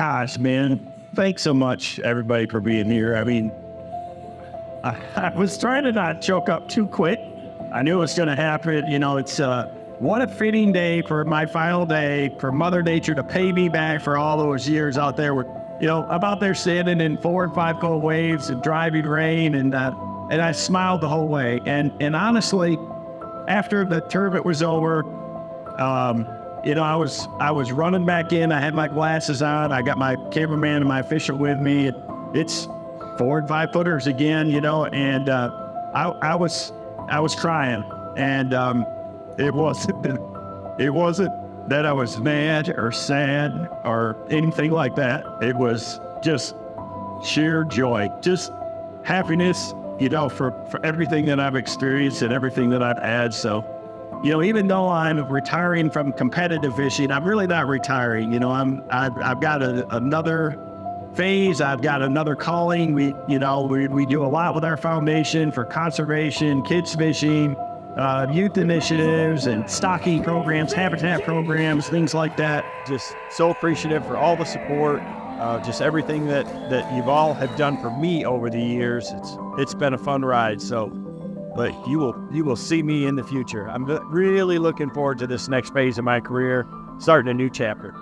Gosh, man, thanks so much, everybody, for being here. I mean, I was trying to not choke up too quick. I knew it was going to happen. You know, it's what a fitting day for my final day, for Mother Nature to pay me back for all those years out there with, you know, I'm out there standing in 4 and 5 cold waves and driving rain, and I smiled the whole way. And honestly, after the tournament was over, you know, I was running back in. I had my glasses on. I got my cameraman and my official with me. It's 4 and 5 footers again, you know, and I was crying, and it wasn't that I was mad or sad or anything like that. It was just sheer joy, just happiness, you know, for everything that I've experienced and everything that I've had. So, you know, even though I'm retiring from competitive fishing, I'm really not retiring. You know, I've got another phase. I've got another calling. We do a lot with our foundation for conservation, kids fishing, youth initiatives, and stocking programs, habitat programs, things like that. Just so appreciative for all the support, just everything that you all have done for me over the years. It's been a fun ride. So, but you will see me in the future. I'm really looking forward to this next phase of my career, starting a new chapter.